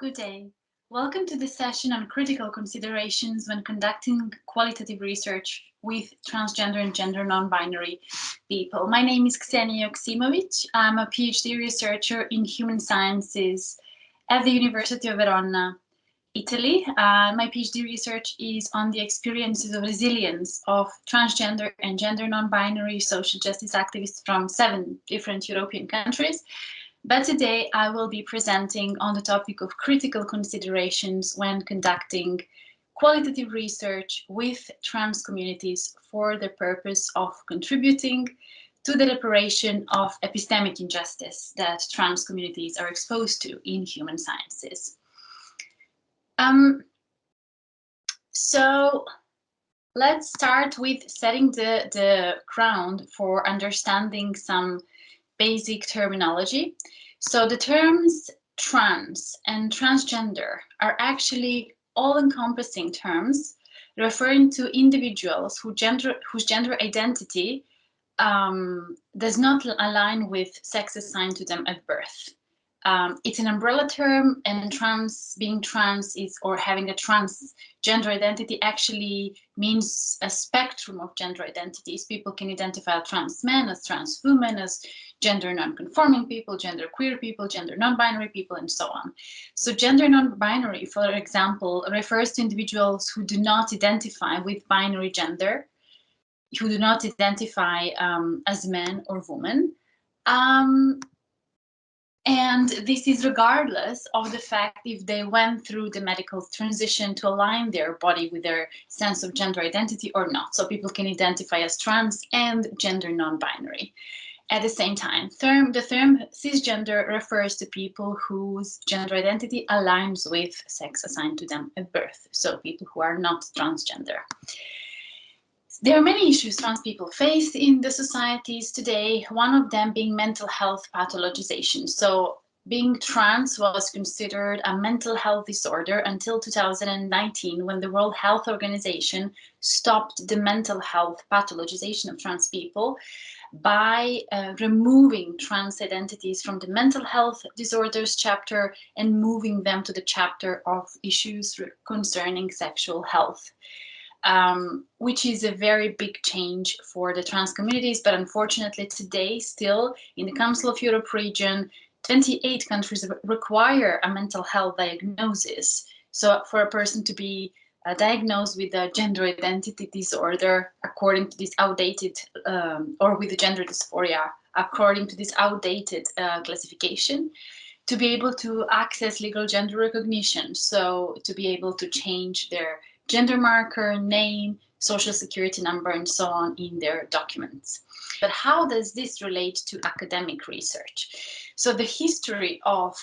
Good day. Welcome to this session on critical considerations when conducting qualitative research with transgender and gender non-binary people. My name is Ksenija Joksimovic. I'm a PhD researcher in human sciences at the University of Verona, Italy. My PhD research is on the experiences of resilience of transgender and gender non-binary social justice activists from 7 different European countries. But today I will be presenting on the topic of critical considerations when conducting qualitative research with trans communities for the purpose of contributing to the reparation of epistemic injustice that trans communities are exposed to in human sciences. So let's start with setting the ground for understanding some basic terminology. So the terms trans and transgender are actually all-encompassing terms referring to individuals whose gender identity does not align with sex assigned to them at birth. It's an umbrella term, and being trans is, or having a transgender identity actually means a spectrum of gender identities. People can identify as trans men, as trans women, as gender non-conforming people, gender queer people, gender non-binary people, and so on. So gender non-binary, for example, refers to individuals who do not identify with binary gender, who do not identify as men or women. And this is regardless of the fact if they went through the medical transition to align their body with their sense of gender identity or not. So people can identify as trans and gender non-binary at the same time. The term cisgender refers to people whose gender identity aligns with sex assigned to them at birth. So people who are not transgender. There are many issues trans people face in the societies today, one of them being mental health pathologization. So being trans was considered a mental health disorder until 2019, when the World Health Organization stopped the mental health pathologization of trans people by removing trans identities from the mental health disorders chapter and moving them to the chapter of issues concerning sexual health. Which is a very big change for the trans communities. But unfortunately, today, still in the Council of Europe region, 28 countries require a mental health diagnosis. So for a person to be diagnosed with a gender identity disorder, according to this outdated, or with a gender dysphoria, according to this outdated classification, to be able to access legal gender recognition. So to be able to change their gender marker, name, social security number, and so on in their documents. But how does this relate to academic research? So the history of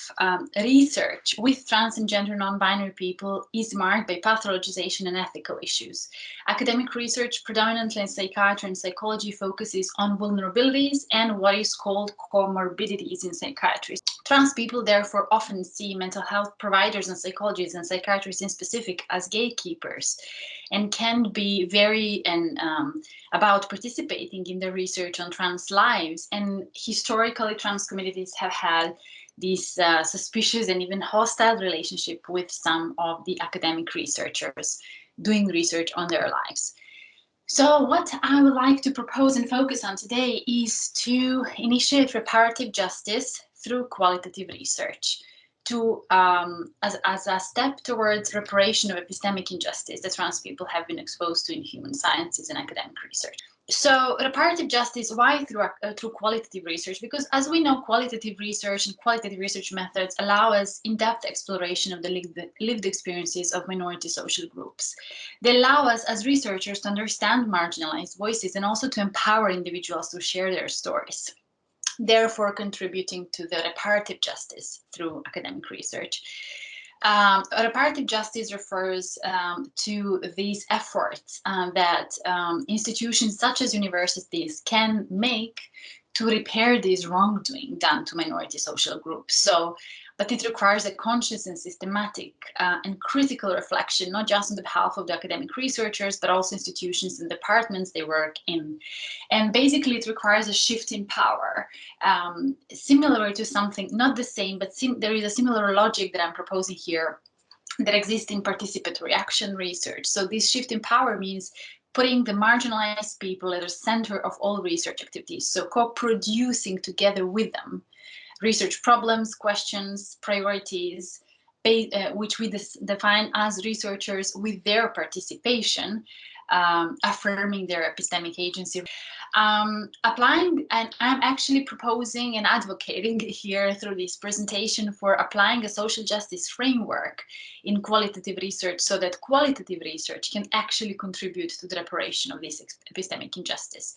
research with trans and gender non-binary people is marked by pathologization and ethical issues. Academic research, predominantly in psychiatry and psychology, focuses on vulnerabilities and what is called comorbidities in psychiatry. Trans people therefore often see mental health providers and psychologists and psychiatrists in specific as gatekeepers, and can be very about participating in the research on trans lives. And historically, trans communities have had this suspicious and even hostile relationship with some of the academic researchers doing research on their lives. So what I would like to propose and focus on today is to initiate reparative justice through qualitative research, to as a step towards reparation of epistemic injustice that trans people have been exposed to in human sciences and academic research. So reparative justice, why through qualitative research? Because as we know, qualitative research and qualitative research methods allow us in-depth exploration of the lived experiences of minority social groups. They allow us as researchers to understand marginalized voices and also to empower individuals to share their stories, therefore contributing to the reparative justice through academic research. Reparative justice refers to these efforts that institutions such as universities can make to repair this wrongdoing done to minority social groups. So but it requires a conscious and systematic and critical reflection, not just on behalf of the academic researchers, but also institutions and departments they work in. And basically, it requires a shift in power, similar to something, not the same, but there is a similar logic that I'm proposing here that exists in participatory action research. So this shift in power means putting the marginalized people at the center of all research activities, so co-producing together with them research problems, questions, priorities, which we define as researchers with their participation, affirming their epistemic agency. Applying, and I'm actually proposing and advocating here through this presentation for applying a social justice framework in qualitative research so that qualitative research can actually contribute to the reparation of this epistemic injustice.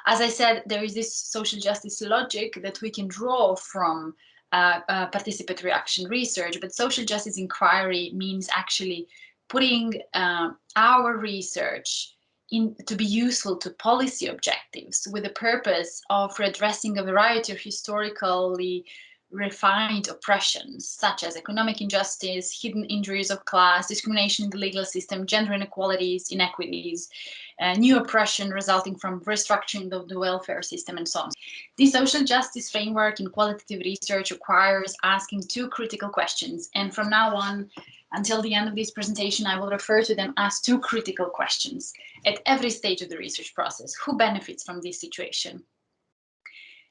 As I said, there is this social justice logic that we can draw from participatory action research, but social justice inquiry means actually putting our research to be useful to policy objectives with the purpose of redressing a variety of historically refined oppressions, such as economic injustice, hidden injuries of class, discrimination in the legal system, gender inequalities, inequities, new oppression resulting from restructuring of the welfare system, and so on. The social justice framework in qualitative research requires asking two critical questions, and from now on, until the end of this presentation, I will refer to them as two critical questions at every stage of the research process. Who benefits from this situation?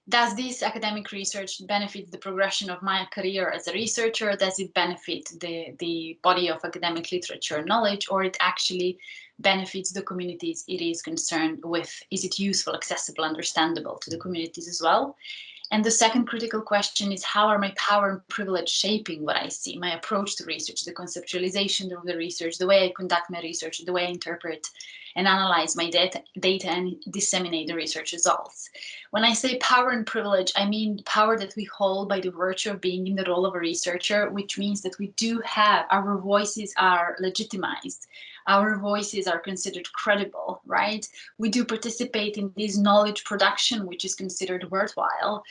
Does this academic research benefit the progression of my career as a researcher? Does it benefit the body of academic literature knowledge, or it actually benefits the communities it is concerned with? Is it useful, accessible, understandable to the communities as well? And the second critical question is, how are my power and privilege shaping what I see, my approach to research, the conceptualization of the research, the way I conduct my research, the way I interpret and analyze my data and disseminate the research results. When I say power and privilege, I mean power that we hold by the virtue of being in the role of a researcher, which means that we do have, our voices are legitimized. Our voices are considered credible, right? We do participate in this knowledge production, which is considered worthwhile.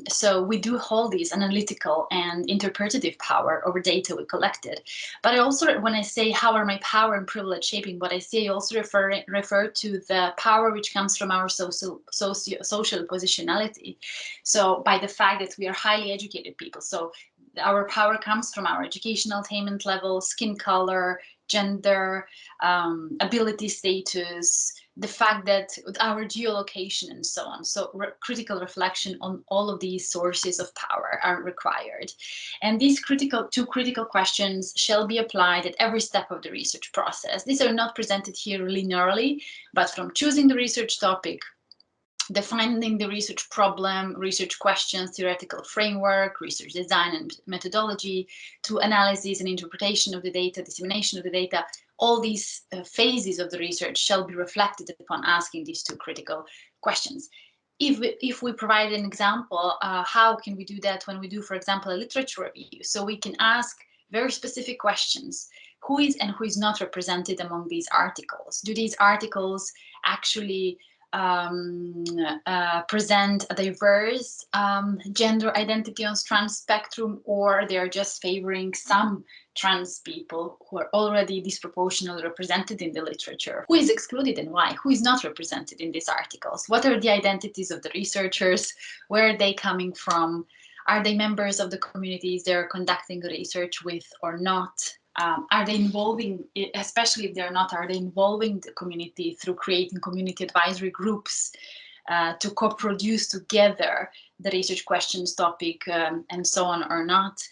So we do hold this analytical and interpretative power over data we collected. But I also, when I say how are my power and privilege shaping what I say, I also refer to the power which comes from our social positionality. So by the fact that we are highly educated people. So our power comes from our educational attainment level, skin color, gender, ability status, the fact that our geolocation and so on. So critical reflection on all of these sources of power are required. And these two critical questions shall be applied at every step of the research process. These are not presented here linearly, but from choosing the research topic, defining the research problem, research questions, theoretical framework, research design and methodology, to analysis and interpretation of the data, dissemination of the data, all these phases of the research shall be reflected upon asking these two critical questions. If we provide an example, how can we do that when we do, for example, a literature review? So we can ask very specific questions. Who is and who is not represented among these articles? Do these articles actually present a diverse gender identity on trans spectrum, or they're just favoring some trans people who are already disproportionately represented in the literature? Who is excluded and why? Who is not represented in these articles? What are the identities of the researchers? Where are they coming from? Are they members of the communities they're conducting research with or not? Are they involving, especially if they're not, are they involving the community through creating community advisory groups to co-produce together the research questions, topic, and so on or not?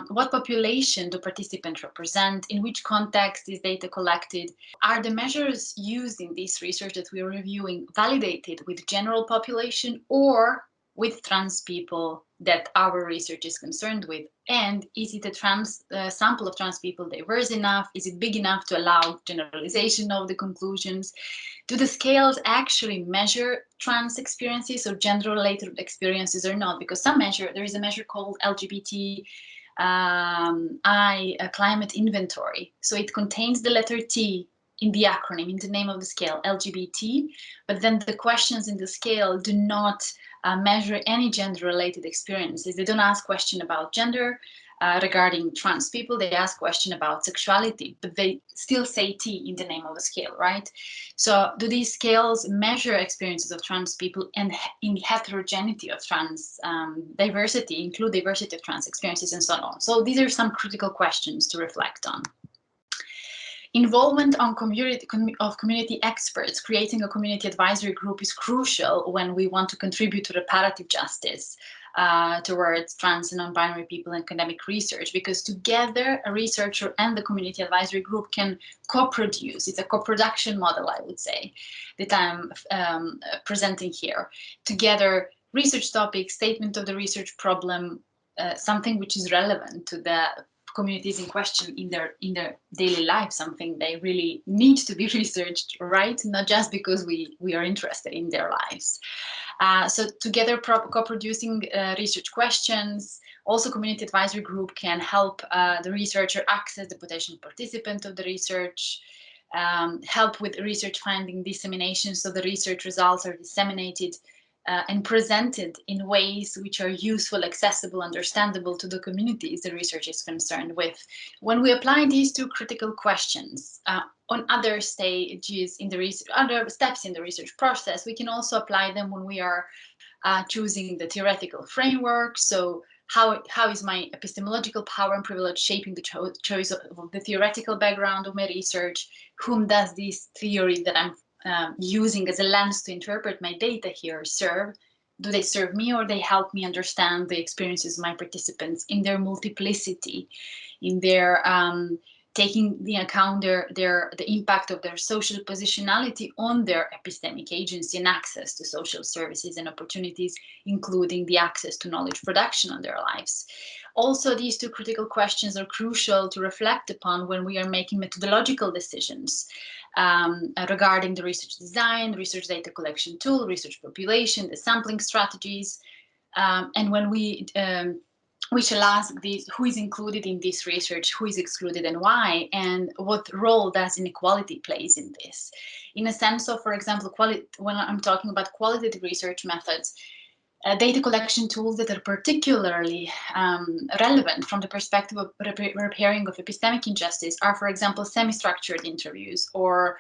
What population do participants represent? In which context is data collected? Are the measures used in this research that we are reviewing validated with general population or with trans people that our research is concerned with? And is it a sample of trans people diverse enough? Is it big enough to allow generalization of the conclusions? Do the scales actually measure trans experiences or gender-related experiences or not? Because there is a measure called LGBTI climate inventory. So it contains the letter T in the acronym, in the name of the scale, LGBT, but then the questions in the scale do not measure any gender-related experiences. They don't ask question about gender regarding trans people. They ask question about sexuality, but they still say T in the name of the scale, right? So do these scales measure experiences of trans people and in heterogeneity of trans diversity, include diversity of trans experiences and so on? So these are some critical questions to reflect on. Involvement of community experts, creating a community advisory group is crucial when we want to contribute to reparative justice towards trans and non-binary people in academic research, because together a researcher and the community advisory group can co-produce. It's a co-production model, I would say, that I'm presenting here. Together, research topic, statement of the research problem, something which is relevant to the communities in question in their daily life, something they really need to be researched, right? Not just because we are interested in their lives. So together co-producing research questions. Also, community advisory group can help the researcher access the potential participant of the research, help with research finding dissemination, so the research results are disseminated and presented in ways which are useful, accessible, understandable to the communities the research is concerned with. When we apply these two critical questions on other stages in the research, other steps in the research process, we can also apply them when we are choosing the theoretical framework. So how is my epistemological power and privilege shaping the choice of the theoretical background of my research? Whom does this theory that I'm using as a lens to interpret my data here serve? Do they serve me, or they help me understand the experiences of my participants in their multiplicity, in their taking the account the impact of their social positionality on their epistemic agency and access to social services and opportunities, including the access to knowledge production on their lives. Also, these two critical questions are crucial to reflect upon when we are making methodological decisions regarding the research design, research data collection tool, research population, the sampling strategies, and when we shall ask these: who is included in this research, who is excluded, and why, and what role does inequality plays in this? In a sense of, for example, when I'm talking about qualitative research methods, data collection tools that are particularly relevant from the perspective of repairing of epistemic injustice are, for example, semi-structured interviews, or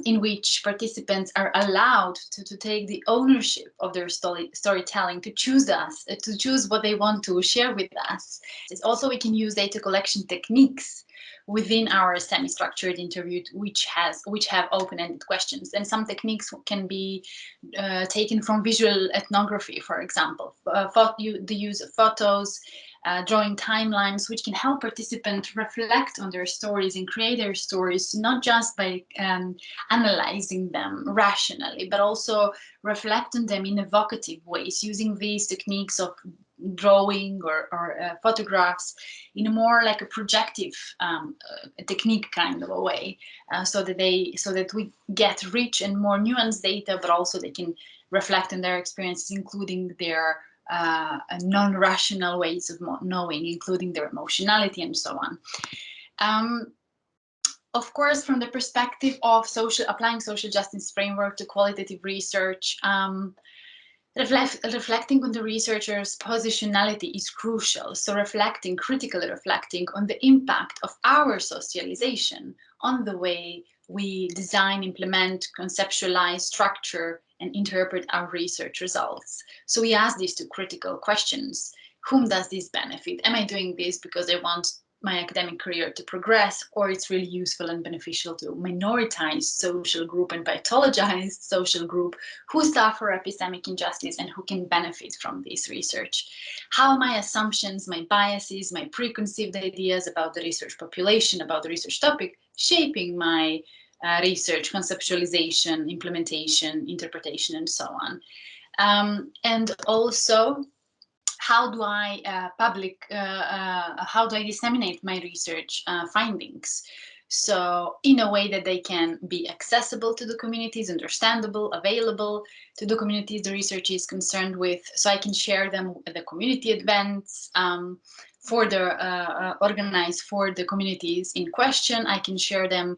in which participants are allowed to take the ownership of their storytelling, to choose what they want to share with us. Also, we can use data collection techniques within our semi-structured interview, which have open-ended questions. And some techniques can be taken from visual ethnography, for example, the use of photos, drawing timelines, which can help participants reflect on their stories and create their stories, not just by analyzing them rationally, but also reflect on them in evocative ways, using these techniques of drawing or photographs in a more like a projective technique kind of a way, so that we get rich and more nuanced data, but also they can reflect on their experiences, including their non-rational ways of knowing, including their emotionality and so on. Of course, from the perspective of applying social justice framework to qualitative research, reflecting on the researcher's positionality is crucial. So critically reflecting on the impact of our socialization on the way we design, implement, conceptualize, structure, and interpret our research results. So we ask these two critical questions. Whom does this benefit? Am I doing this because I want my academic career to progress, or it's really useful and beneficial to minoritized social group and pathologized social group who suffer epistemic injustice and who can benefit from this research? How are my assumptions, my biases, my preconceived ideas about the research population, about the research topic, shaping my research conceptualization, implementation, interpretation, and so on? And also, how do I disseminate my research findings? So in a way that they can be accessible to the communities, understandable, available to the communities the research is concerned with, so I can share them at the community events. further organized for the communities in question. I can share them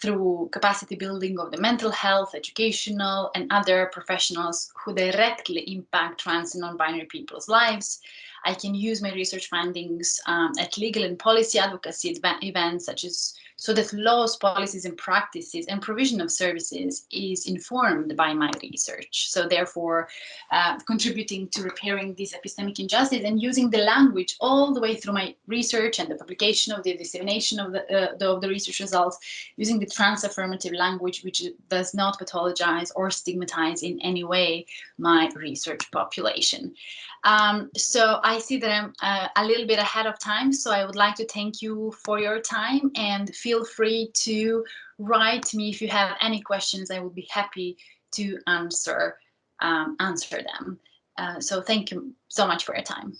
through capacity building of the mental health, educational, and other professionals who directly impact trans and non-binary people's lives. I can use my research findings at legal and policy advocacy events, such as so that laws, policies, and practices and provision of services is informed by my research. So therefore, contributing to repairing this epistemic injustice and using the language all the way through my research and the publication of the dissemination of the research results, using the trans affirmative language, which does not pathologize or stigmatize in any way my research population. So I see that I'm a little bit ahead of time, so I would like to thank you for your time, and feel free to write me if you have any questions. I would be happy to answer them. So thank you so much for your time.